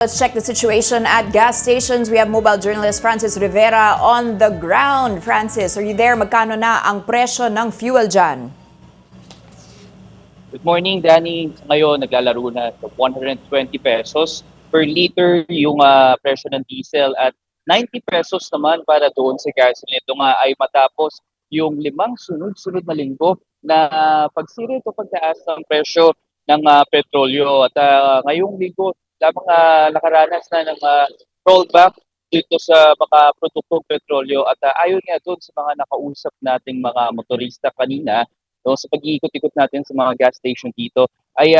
Let's check the situation at gas stations. We have mobile journalist Francis Rivera on the ground. Francis, are you there? Magkano na ang presyo ng fuel dyan? Good morning, Danny. Ngayon, naglalaro na sa 120 pesos per liter yung presyo ng diesel at 90 pesos naman para doon sa gasoline. Ito nga ay matapos yung 5 sunod-sunod na linggo na pagsirit o pagtaas ng presyo ng petrolyo. At ngayong linggo, lamang nakaranas na ng rollback dito sa mga produktong petrolyo. At ayon nga doon sa mga nakausap nating mga motorista kanina, no, sa pag-iikot-ikot natin sa mga gas station dito ay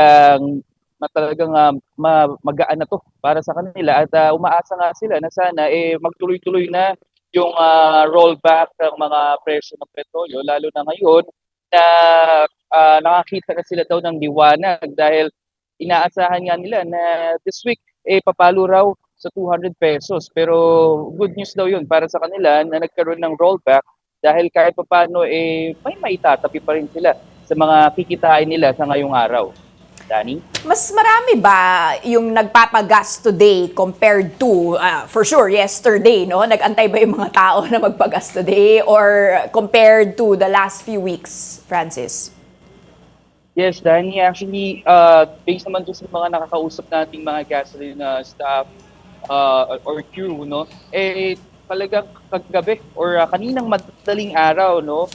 talagang magaan na to para sa kanila at umaasa nga sila na sana magtuloy-tuloy na yung rollback ng mga presyo ng petrolyo lalo na ngayon na nakakita na sila daw ng liwanag dahil inaasahan nga nila na this week papalo raw sa 200 pesos pero good news daw yun para sa kanila na nagkaroon ng rollback dahil kahit pa paano, may maitatapi pa rin sila sa mga kikitain nila sa ngayong araw. Danny? Mas marami ba yung nagpapagas today compared to, for sure, yesterday, no? Nag-antay ba yung mga tao na magpagas today or compared to the last few weeks, Francis? Yes, Danny. Actually, based naman doon sa mga nakakausap nating mga gasoline staff or crew, no? Talagang kagabi or kaninang madaling araw, no,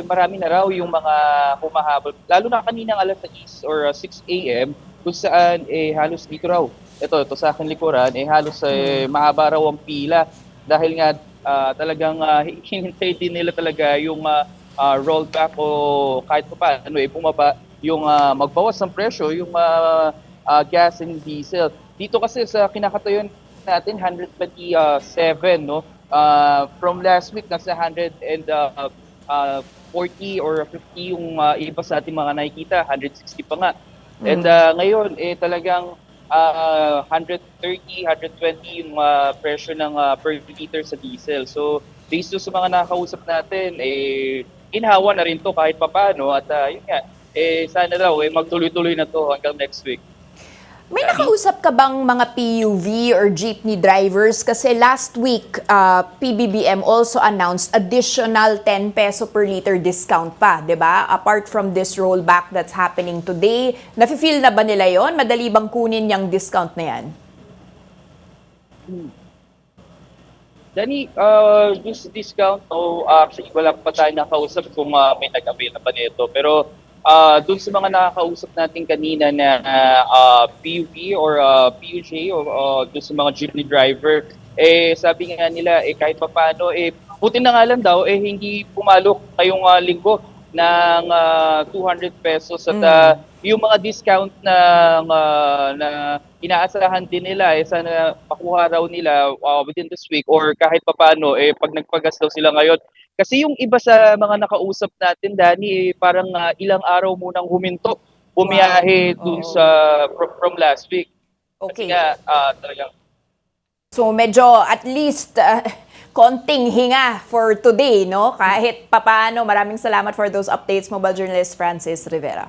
marami na raw yung mga humahabol. Lalo na kaninang alas 6 or 6 a.m. kung saan halos dito raw. Ito sa akin likuran, halos mahaba raw ang pila dahil nga talagang hinintay din nila talaga yung rollback o kahit pa paano bumaba yung magbawas ng presyo yung gas and diesel. Dito kasi sa kinakatayon natin 127, no. From last week nasa 140 or 50 yung iba sa ating mga nakikita, 160 pa nga. And ngayon talagang 130, 120 yung presyo ng per liter sa diesel. So based sa mga nakakausap natin, inhawa na rin to kahit papaano at yun nga, sana daw magtuloy-tuloy na to hanggang next week. May nakausap ka bang mga PUV or jeepney drivers? Kasi last week, PBBM also announced additional 10 peso per liter discount pa, di ba? Apart from this rollback that's happening today, nafe-feel na ba nila yon? Madali bang kunin yung discount na yan? Danny, this discount, actually wala pa tayo nakausap kung may nag-avail na ba nito. Pero doon sa mga nakakausap natin kanina na PUV or PUJ or doon sa mga jeepney driver, sabi nga nila kahit pa paano, buti na nga lang daw, hindi pumalo ngayong linggo ng 200 pesos at yung mga discount na inaasahan din nila, sana makuha raw nila within this week or kahit pa paano, pag nagpagas daw sila ngayon. Kasi yung iba sa mga nakausap natin, Danny, parang ilang araw munang huminto, bumiyahe dun sa from last week. Okay. Kasi nga, talagang So medyo at least konting hinga for today, no? Kahit papaano, maraming salamat for those updates, mobile journalist Francis Rivera.